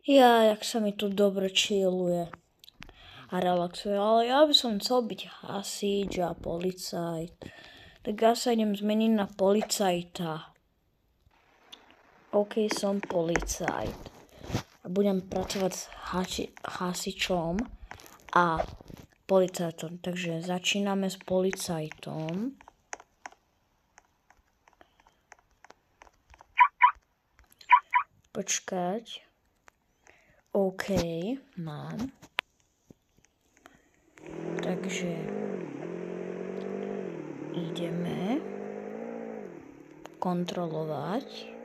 Jak sa mi tu dobre chilluje a relaxuje, ale ja by som chcel byť hasič a policajt. Tak ja sa idem zmeniť na policajta. OK, som policajt. Budem pracovať s hasičom a policajtom. Takže začíname s policajtom. Počkať. OK, mám. Takže ideme kontrolovať.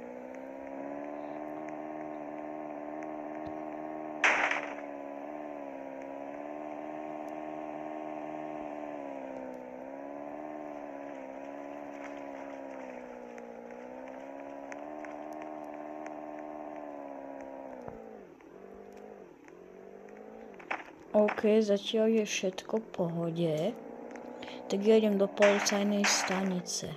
OK, zatiaľ je všetko v pohode. Tak ja idem do policajnej stanice.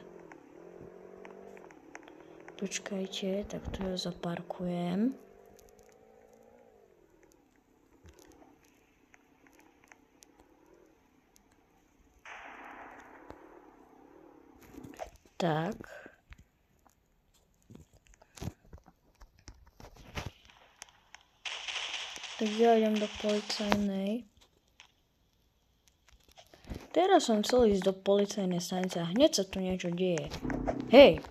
Počkajte, tak tu ja zaparkujem. Tak. Tak ja idem do policajnej. Teraz som chcel ísť do policajnej stanice a hneď sa tu niečo deje. Hej!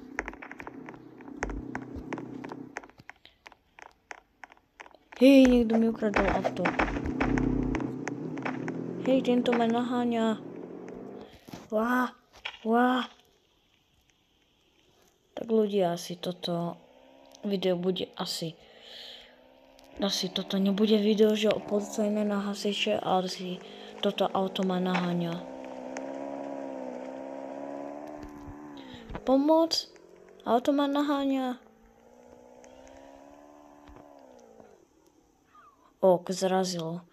Hej, niekto mi ukradol auto. Hej, tento ma naháňa. Tak ľudia, asi toto video bude asi toto nebude video, že o policajné na hasiče, ale si toto auto ma naháňa. Pomoc? Auto ma naháňa. Zrazilo.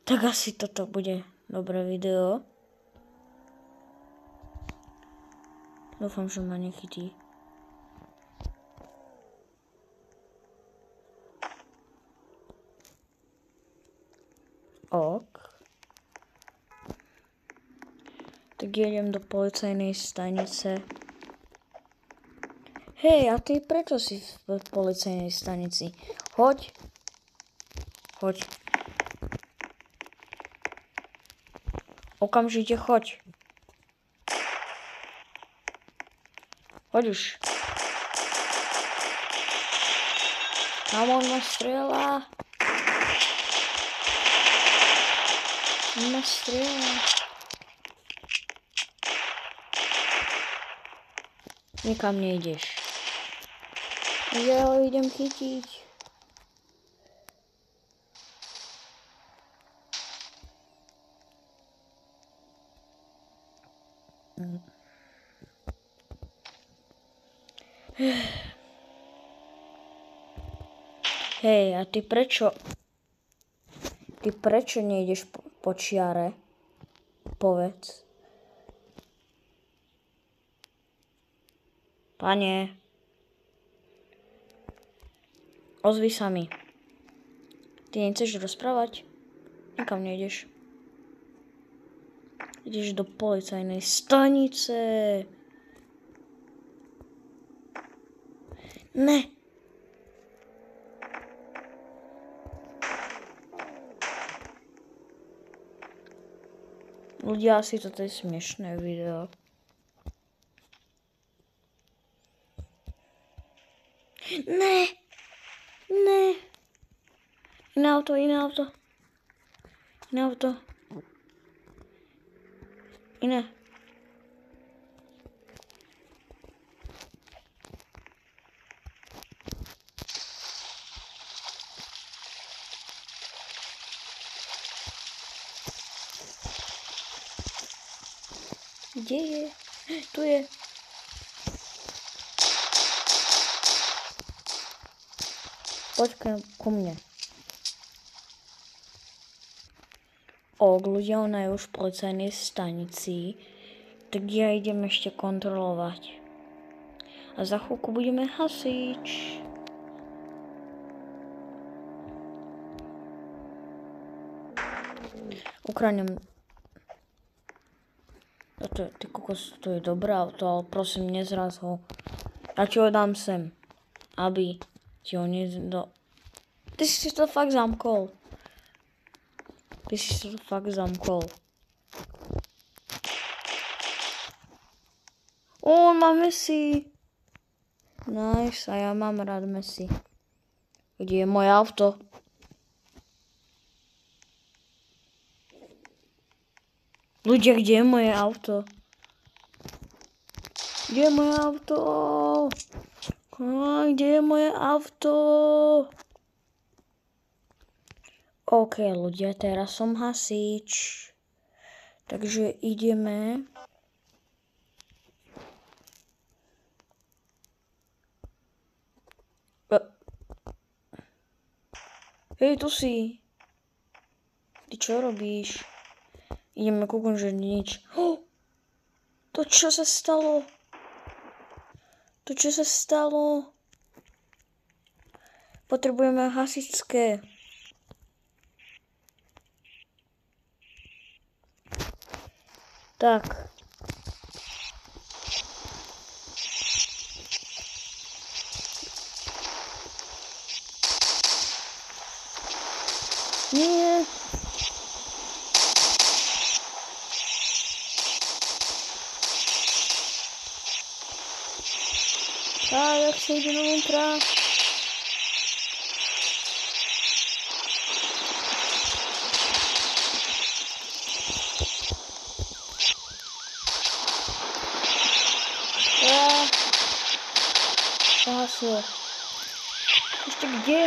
Tak asi toto bude dobré video. Dúfam, že ma nechytí. Tak idem do policajnej stanice. Hej, a ty prečo si v policajnej stanici? Choď. Okamžite choď. Choď už. Tam on ma strieľa. Nikam nejdeš. Ja ho idem chytiť. Hej, a ty prečo nejdeš po čiare? Povedz. Pane, ozvi sa mi. Ty nechceš rozprávať? Nikam nejdeš. Ideš do policajnej stanice. Ne. Ľudia, asi toto je smiešné video. Ne. Iné auto. Iné. Kde je? Tu je. Poďka ku mne. Ľudia, ona je už v policajnej stanici. Tak ja idem ešte kontrolovať. A za chvíľku budeme hasič. Ukradnem. Ty kokos, to je dobré auto, ale prosím, nezraz ho. Ja ti ho dám sem, aby ti ho Ty si to fakt zamkol. On má Messi. Nice, a ja mám rád Messi. Kde je moje auto? Ľudia, kde je moje auto? Kde je moje auto? Kde je moje auto? OK, ľudia, teraz som hasič. Takže ideme. Hej, tu si. Ty čo robíš? Ideme kúknuť, že nič. To čo sa stalo? Potrebujeme hasičské. Tak. Nie. Jak sa ide dovnútra? Zahaslo. Ešte kde?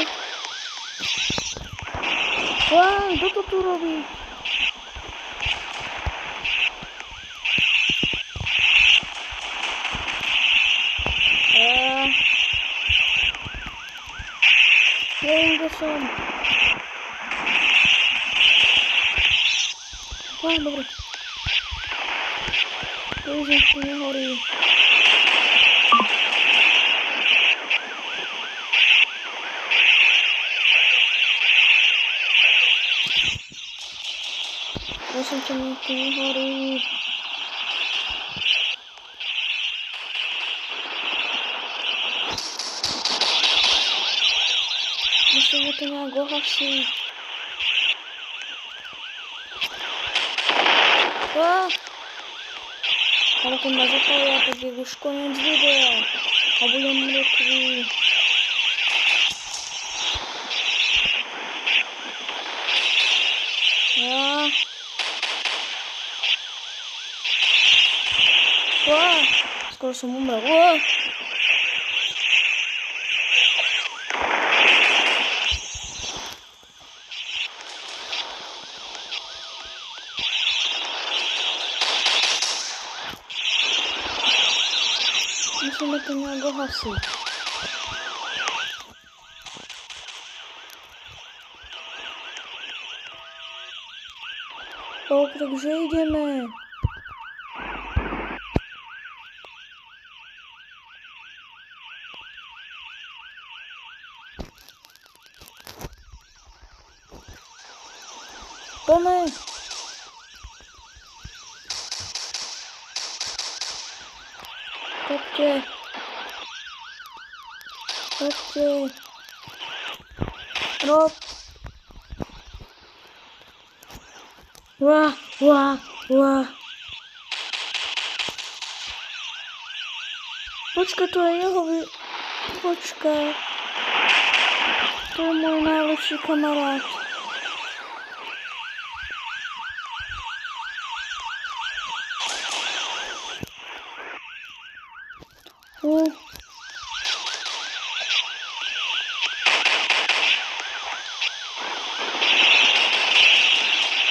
Kto to tu robí? Hej, kde som? Dobre. Tu nehorí. Prosím ťa, mi tu nehorí. Musíme to nejak ohasiť. Ale keď ma zapália, tak je už koniec videa. A budem mŕtvý. Skoro som umrel. Musíme to nejak ohasiť. Takže ideme. Poďme. Poďte. Rob. Počkaj, to je jeho Počkaj. To je môj najlepší kamarát.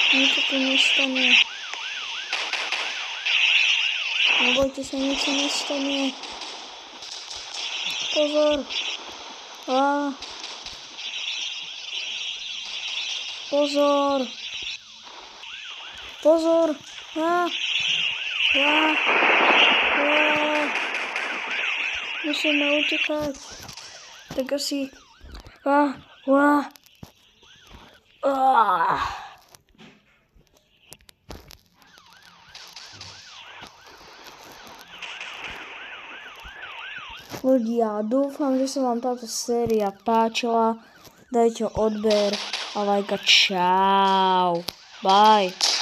Nič sa tu nestane. Nebojte sa, nič sa nestane. Pozor. Pozor. Musíme utekať. Tak asi... ľudia, dúfam, že sa vám táto séria páčila. Dajte odber a lajka. Čau. Bye.